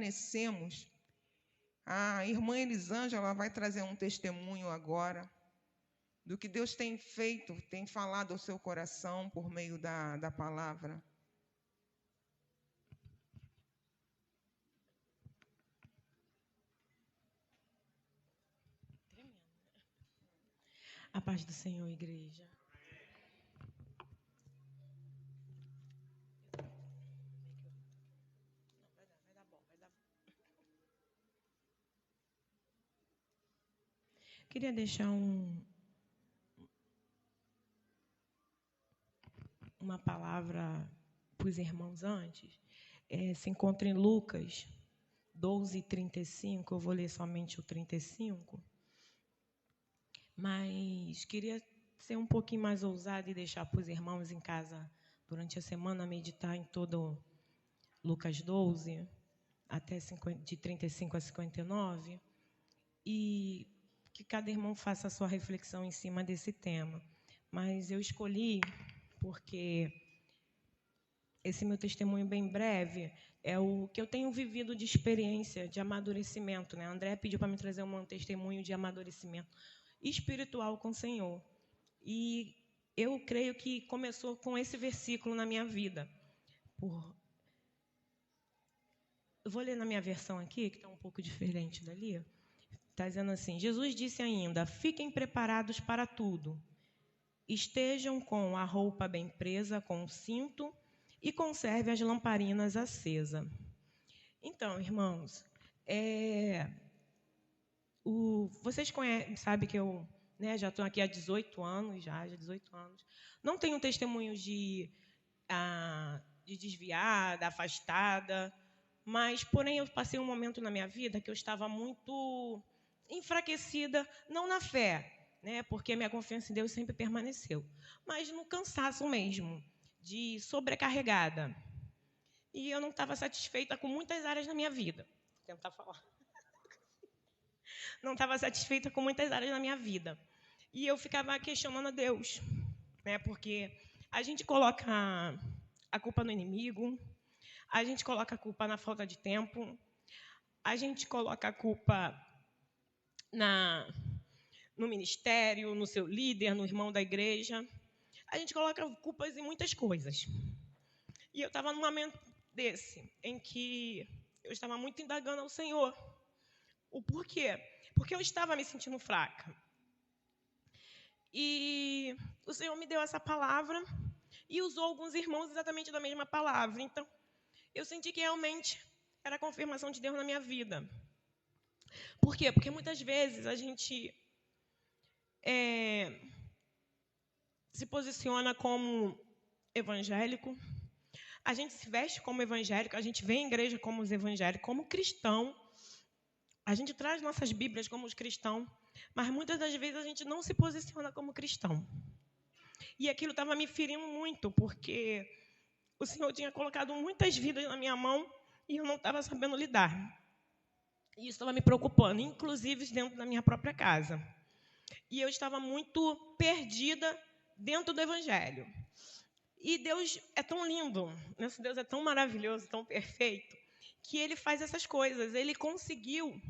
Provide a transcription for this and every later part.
Permanecemos. A irmã Elisângela vai trazer um testemunho agora do que Deus tem feito, tem falado ao seu coração por meio da palavra. A paz do Senhor, igreja. Queria deixar uma palavra para os irmãos antes. Se encontra em Lucas 12:35. Eu vou ler somente o 35. Mas queria ser um pouquinho mais ousada e deixar para os irmãos em casa, durante a semana, meditar em todo Lucas 12, até de 35 a 59, e que cada irmão faça a sua reflexão em cima desse tema. Mas eu escolhi porque esse meu testemunho bem breve é o que eu tenho vivido de experiência, de amadurecimento, né? André pediu para me trazer um testemunho de amadurecimento espiritual com o Senhor. E eu creio que começou com esse versículo na minha vida. Eu vou ler na minha versão aqui, que está um pouco diferente dali. Está dizendo assim: Jesus disse ainda: fiquem preparados para tudo. Estejam com a roupa bem presa, com o cinto, e conserve as lamparinas acesas. Então, irmãos, vocês sabem que eu já estou aqui há 18 anos, já 18 anos. Não tenho testemunho de desviada, afastada, mas, porém, eu passei um momento na minha vida que eu estava muito enfraquecida, não na fé, né, porque a minha confiança em Deus sempre permaneceu, mas no cansaço mesmo, de sobrecarregada. E eu não estava satisfeita com muitas áreas da minha vida. Vou tentar falar. Não estava satisfeita com muitas áreas da minha vida. E eu ficava questionando a Deus, né, porque a gente coloca a culpa no inimigo, a gente coloca a culpa na falta de tempo, a gente coloca a culpa no ministério, no seu líder, no irmão da igreja. A gente coloca culpas em muitas coisas. E eu estava num momento desse, em que eu estava muito indagando ao Senhor. O porquê? Porque eu estava me sentindo fraca. E o Senhor me deu essa palavra e usou alguns irmãos exatamente da mesma palavra. Então, eu senti que realmente era a confirmação de Deus na minha vida. Por quê? Porque muitas vezes a gente se posiciona como evangélico, a gente se veste como evangélico, a gente vem à igreja como os evangélicos, como cristão, a gente traz nossas Bíblias como os cristãos, mas muitas das vezes a gente não se posiciona como cristão. E aquilo estava me ferindo muito, porque o Senhor tinha colocado muitas vidas na minha mão e eu não estava sabendo lidar. E isso estava me preocupando, inclusive dentro da minha própria casa. E eu estava muito perdida dentro do Evangelho. E Deus é tão lindo, nosso Deus é tão maravilhoso, tão perfeito, que Ele faz essas coisas. Ele conseguiu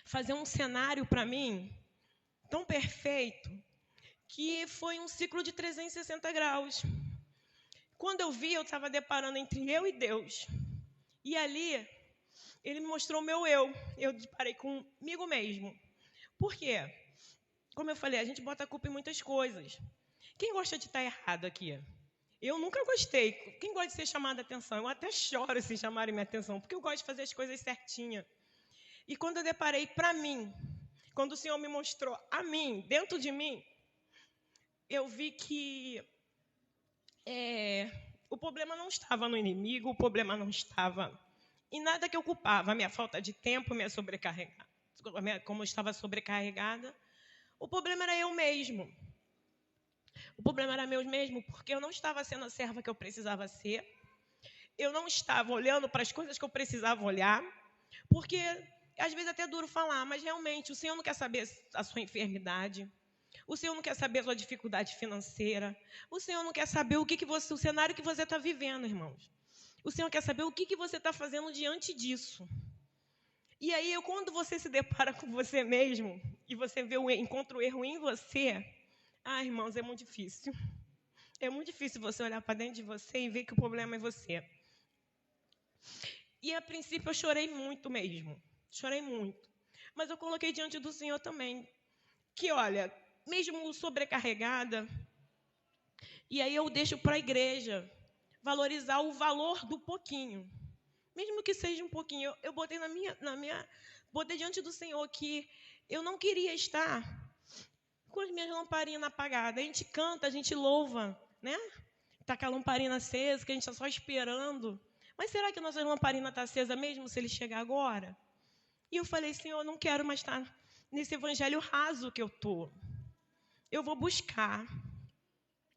fazer um cenário para mim tão perfeito, que foi um ciclo de 360 graus. Quando eu vi, eu estava deparando entre eu e Deus. E ali, Ele me mostrou o meu eu. Eu deparei comigo mesmo. Por quê? Como eu falei, a gente bota a culpa em muitas coisas. Quem gosta de estar errado aqui? Eu nunca gostei. Quem gosta de ser chamado a atenção? Eu até choro se chamarem minha atenção, porque eu gosto de fazer as coisas certinhas. E quando eu deparei para mim, quando o Senhor me mostrou a mim, dentro de mim, eu vi que o problema não estava no inimigo, o problema não estava em nada que eu culpava, a minha falta de tempo, minha sobrecarregada, como eu estava sobrecarregada. O problema era eu mesmo. O problema era meu mesmo, porque eu não estava sendo a serva que eu precisava ser. Eu não estava olhando para as coisas que eu precisava olhar, porque às vezes é até duro falar, mas realmente o Senhor não quer saber a sua enfermidade, o Senhor não quer saber a sua dificuldade financeira, o Senhor não quer saber o cenário que você está vivendo, irmãos. O Senhor quer saber o que você está fazendo diante disso. E aí, quando você se depara com você mesmo, e você encontra o erro em você, irmãos, é muito difícil. É muito difícil você olhar para dentro de você e ver que o problema é você. E, a princípio, eu chorei muito mesmo. Chorei muito. Mas eu coloquei diante do Senhor também. Que, olha, mesmo sobrecarregada, e aí eu deixo para a igreja valorizar o valor do pouquinho. Mesmo que seja um pouquinho. Eu botei botei diante do Senhor que eu não queria estar com as minhas lamparinas apagadas. A gente canta, a gente louva, né? Está com a lamparina acesa, que a gente está só esperando. Mas será que a nossa lamparina está acesa mesmo se ele chegar agora? E eu falei, Senhor, eu não quero mais estar nesse evangelho raso que eu estou. Eu vou buscar.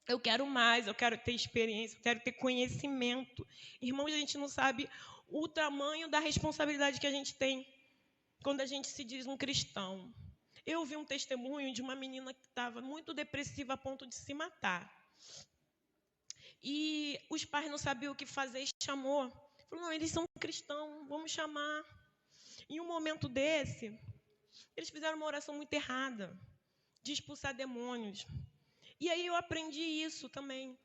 Eu quero mais, eu quero ter experiência, eu quero ter conhecimento. Irmãos, a gente não sabe o tamanho da responsabilidade que a gente tem quando a gente se diz um cristão. Eu vi um testemunho de uma menina que estava muito depressiva a ponto de se matar. E os pais não sabiam o que fazer e chamou. Falou, não, eles são cristãos, vamos chamar. Em um momento desse, eles fizeram uma oração muito errada, de expulsar demônios. E aí eu aprendi isso também.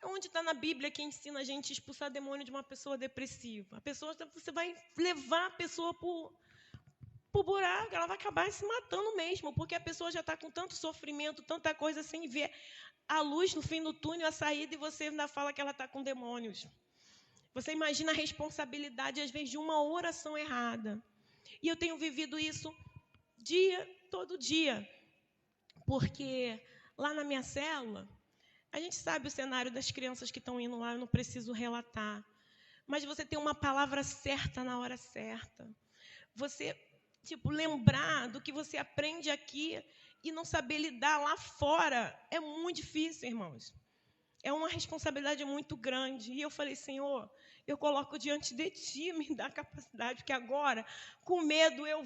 Onde está na Bíblia que ensina a gente a expulsar demônio de uma pessoa depressiva? Você vai levar a pessoa para o buraco, ela vai acabar se matando mesmo, porque a pessoa já está com tanto sofrimento, tanta coisa, sem ver a luz no fim do túnel, a saída, e você ainda fala que ela está com demônios. Você imagina a responsabilidade, às vezes, de uma oração errada. E eu tenho vivido isso todo dia, porque lá na minha célula, a gente sabe o cenário das crianças que estão indo lá, eu não preciso relatar. Mas você tem uma palavra certa na hora certa. Você, lembrar do que você aprende aqui e não saber lidar lá fora é muito difícil, irmãos. É uma responsabilidade muito grande. E eu falei, Senhor, eu coloco diante de Ti, me dá capacidade, porque agora, com medo, eu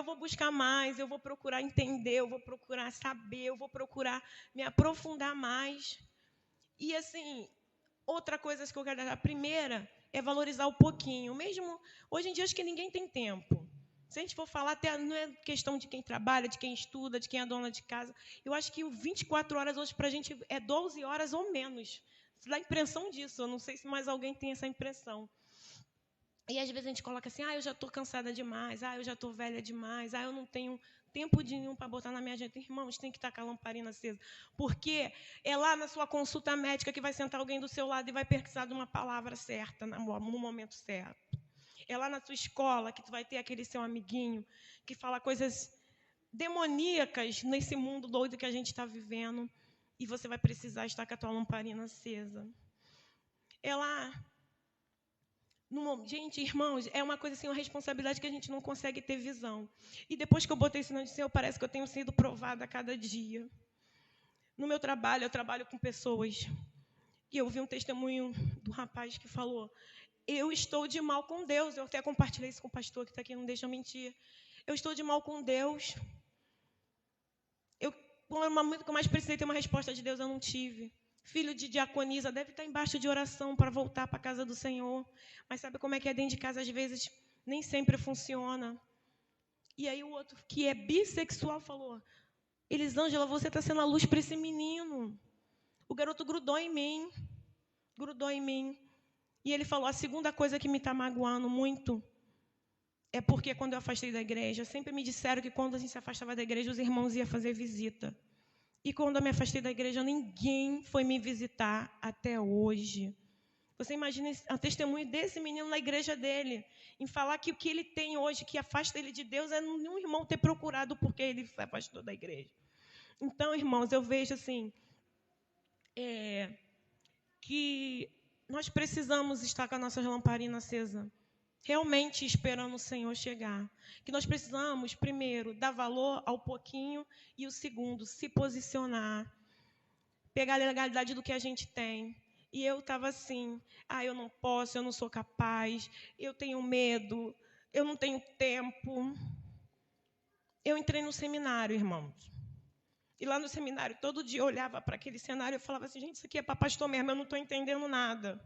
vou buscar mais, eu vou procurar entender, eu vou procurar saber, eu vou procurar me aprofundar mais. E, assim, outra coisa que eu quero dar, a primeira é valorizar o pouquinho. Mesmo hoje em dia, acho que ninguém tem tempo. Se a gente for falar, até não é questão de quem trabalha, de quem estuda, de quem é dona de casa. Eu acho que 24 horas hoje para a gente é 12 horas ou menos. Isso dá a impressão disso. Eu não sei se mais alguém tem essa impressão. E às vezes a gente coloca assim, eu já estou cansada demais, eu já estou velha demais, eu não tenho tempo nenhum para botar na minha agenda. Irmãos, tem que estar com a lamparina acesa. Porque é lá na sua consulta médica que vai sentar alguém do seu lado e vai precisar de uma palavra certa, no momento certo. É lá na sua escola que tu vai ter aquele seu amiguinho que fala coisas demoníacas nesse mundo doido que a gente está vivendo. E você vai precisar estar com a tua lamparina acesa. É lá... Gente, irmãos, é uma coisa assim, uma responsabilidade que a gente não consegue ter visão. E depois que eu botei isso no Senhor, parece que eu tenho sido provada a cada dia. No meu trabalho, eu trabalho com pessoas. E eu vi um testemunho do rapaz que falou, eu estou de mal com Deus. Eu até compartilhei isso com o pastor que está aqui, não deixa eu mentir. Eu estou de mal com Deus. No momento que eu mais precisei ter uma resposta de Deus, eu não tive. Filho de diaconisa, deve estar embaixo de oração para voltar para a casa do Senhor. Mas sabe como é que é dentro de casa? Às vezes, nem sempre funciona. E aí o outro, que é bissexual, falou, Elisângela, você está sendo a luz para esse menino. O garoto grudou em mim. E ele falou, a segunda coisa que me está magoando muito é porque quando eu afastei da igreja, sempre me disseram que quando a gente se afastava da igreja, os irmãos iam fazer visita. E quando eu me afastei da igreja, ninguém foi me visitar até hoje. Você imagina o testemunho desse menino na igreja dele, em falar que o que ele tem hoje, que afasta ele de Deus, é nenhum irmão ter procurado porque ele se afastou da igreja. Então, irmãos, eu vejo assim, que nós precisamos estar com a nossa lamparina acesa, realmente esperando o Senhor chegar. Que nós precisamos, primeiro, dar valor ao pouquinho e o segundo, se posicionar, pegar a legalidade do que a gente tem. E eu estava assim, eu não posso, eu não sou capaz, eu tenho medo, eu não tenho tempo. Eu entrei no seminário, irmãos. E lá no seminário, todo dia eu olhava para aquele cenário e falava assim, gente, isso aqui é para pastor mesmo, eu não estou entendendo nada.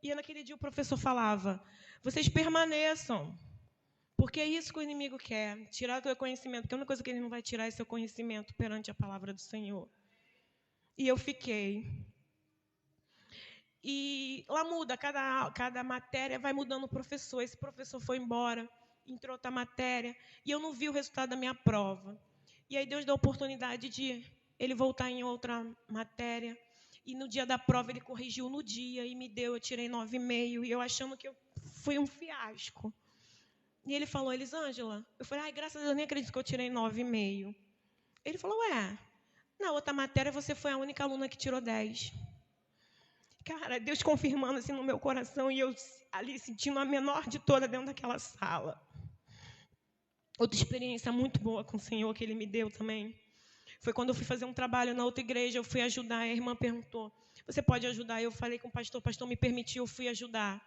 E naquele dia o professor falava, vocês permaneçam, porque é isso que o inimigo quer, tirar o teu conhecimento, porque a única coisa que ele não vai tirar é seu conhecimento perante a palavra do Senhor. E eu fiquei. E lá muda, cada matéria vai mudando o professor. Esse professor foi embora, entrou outra matéria, e eu não vi o resultado da minha prova. E aí Deus deu a oportunidade de ele voltar em outra matéria. E no dia da prova ele corrigiu no dia e me deu, eu tirei 9,5. E eu achando que eu fui um fiasco. E ele falou, Elisângela, eu falei, ai, graças a Deus, eu nem acredito que eu tirei 9,5. Ele falou, na outra matéria você foi a única aluna que tirou 10. Cara, Deus confirmando assim no meu coração e eu ali sentindo a menor de toda dentro daquela sala. Outra experiência muito boa com o Senhor que Ele me deu também foi quando eu fui fazer um trabalho na outra igreja, eu fui ajudar, a irmã perguntou, você pode ajudar? Eu falei com o pastor me permitiu, eu fui ajudar.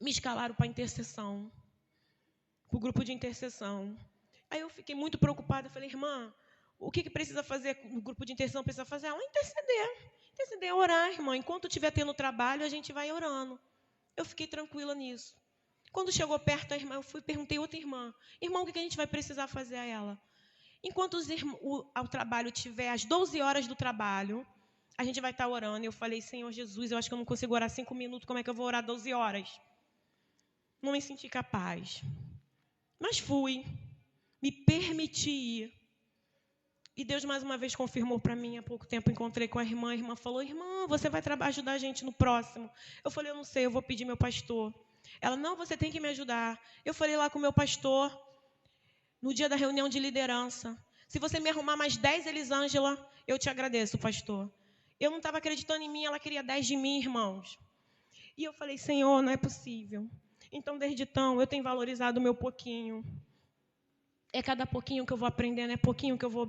Me escalaram para intercessão, para o grupo de intercessão. Aí eu fiquei muito preocupada, falei, irmã, o que precisa fazer no grupo de intercessão? Precisa fazer ela interceder. Interceder é orar, irmã. Enquanto estiver tendo trabalho, a gente vai orando. Eu fiquei tranquila nisso. Quando chegou perto a irmã, eu perguntei a outra irmã, irmão, o que a gente vai precisar fazer a ela? Enquanto o trabalho tiver às 12 horas do trabalho, a gente vai estar orando. Eu falei, Senhor Jesus, eu acho que eu não consigo orar 5 minutos, como é que eu vou orar 12 horas? Não me senti capaz. Mas fui, me permiti ir. E Deus mais uma vez confirmou para mim. Há pouco tempo encontrei com a irmã falou, irmã, você vai ajudar a gente no próximo? Eu falei, eu não sei, eu vou pedir meu pastor. Ela, não, você tem que me ajudar. Eu falei lá com o meu pastor, no dia da reunião de liderança, se você me arrumar mais 10, Elisângela, eu te agradeço, pastor. Eu não estava acreditando em mim, ela queria 10 de mim, irmãos. E eu falei, Senhor, não é possível. Então, desde então, eu tenho valorizado o meu pouquinho. É cada pouquinho que eu vou aprendendo, é pouquinho que eu vou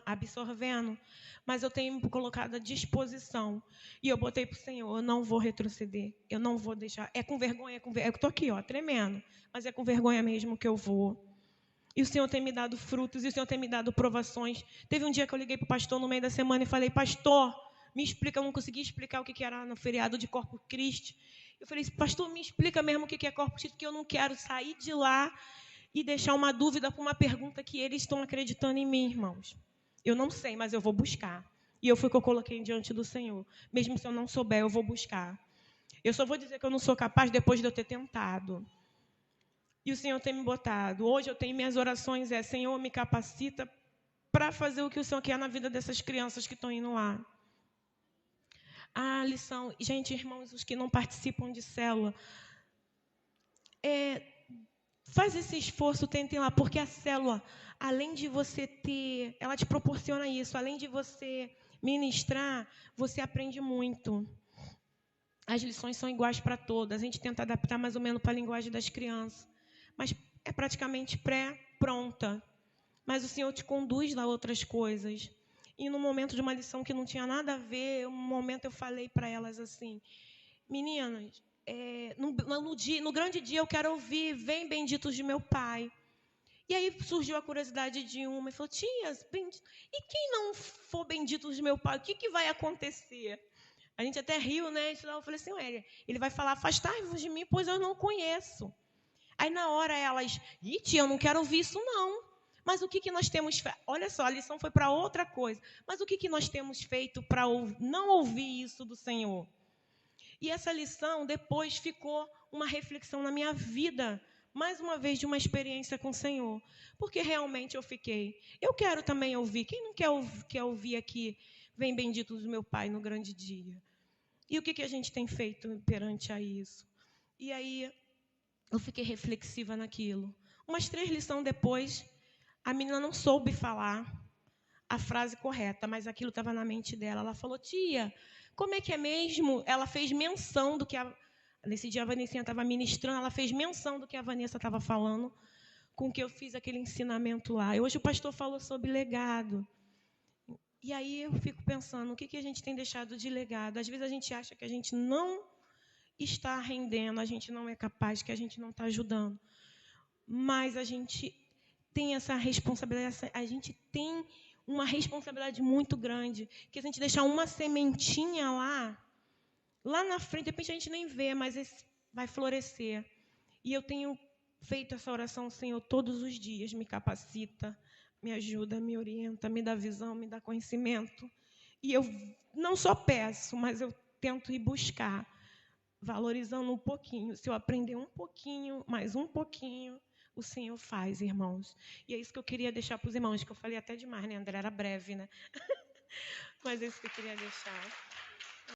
absorvendo, mas eu tenho me colocado à disposição. E eu botei para o Senhor, eu não vou retroceder, eu não vou deixar. É com vergonha, eu estou aqui, tremendo, mas é com vergonha mesmo que eu vou. E o Senhor tem me dado frutos, e o Senhor tem me dado provações. Teve um dia que eu liguei para o pastor no meio da semana e falei, pastor, me explica, eu não consegui explicar o que era no feriado de Corpus Christi. Eu falei, pastor, me explica mesmo o que é Corpus Christi, porque eu não quero sair de lá e deixar uma dúvida por uma pergunta que eles estão acreditando em mim, irmãos. Eu não sei, mas eu vou buscar. E eu fui que eu coloquei diante do Senhor. Mesmo se eu não souber, eu vou buscar. Eu só vou dizer que eu não sou capaz depois de eu ter tentado. E o Senhor tem me botado. Hoje eu tenho minhas orações, Senhor, me capacita para fazer o que o Senhor quer na vida dessas crianças que estão indo lá. A lição, gente, irmãos, os que não participam de célula, faz esse esforço, tentem lá, porque a célula, além de você ter, ela te proporciona isso, além de você ministrar, você aprende muito. As lições são iguais para todas, a gente tenta adaptar mais ou menos para a linguagem das crianças, mas é praticamente pré-pronta. Mas o Senhor te conduz a outras coisas. E no momento de uma lição que não tinha nada a ver, um momento eu falei para elas assim, meninas, no grande dia eu quero ouvir, vem benditos de meu Pai. E aí surgiu a curiosidade de uma e falou, tias, e quem não for benditos de meu Pai, o que vai acontecer? A gente até riu, né? Eu falei assim, ele vai falar, afastai-vos de mim, pois eu não conheço. Aí na hora elas, tia, eu não quero ouvir isso não. Mas o que nós temos feito? Olha só, a lição foi para outra coisa. Mas o que nós temos feito para não ouvir isso do Senhor? E essa lição depois ficou uma reflexão na minha vida, mais uma vez de uma experiência com o Senhor. Porque realmente eu fiquei. Eu quero também ouvir. Quem não quer ouvir aqui, vem bendito do meu Pai no grande dia? E o que a gente tem feito perante a isso? E aí eu fiquei reflexiva naquilo. Umas 3 lições depois, a menina não soube falar a frase correta, mas aquilo estava na mente dela. Ela falou, tia, como é que é mesmo? Ela fez menção do que nesse dia a Vanessinha estava ministrando, ela fez menção do que a Vanessa estava falando, com que eu fiz aquele ensinamento lá. E hoje o pastor falou sobre legado. E aí eu fico pensando, o que a gente tem deixado de legado? Às vezes a gente acha que a gente não está rendendo, a gente não é capaz, que a gente não está ajudando. Mas a gente tem essa responsabilidade, a gente tem uma responsabilidade muito grande, que se a gente deixar uma sementinha lá, lá na frente, de repente a gente nem vê, mas esse vai florescer. E eu tenho feito essa oração, Senhor, todos os dias. Me capacita, me ajuda, me orienta, me dá visão, me dá conhecimento. E eu não só peço, mas eu tento ir buscar, valorizando um pouquinho. Se eu aprender um pouquinho, mais um pouquinho, o Senhor faz, irmãos. E é isso que eu queria deixar para os irmãos, que eu falei até demais, né, André? Era breve, né? Mas é isso que eu queria deixar.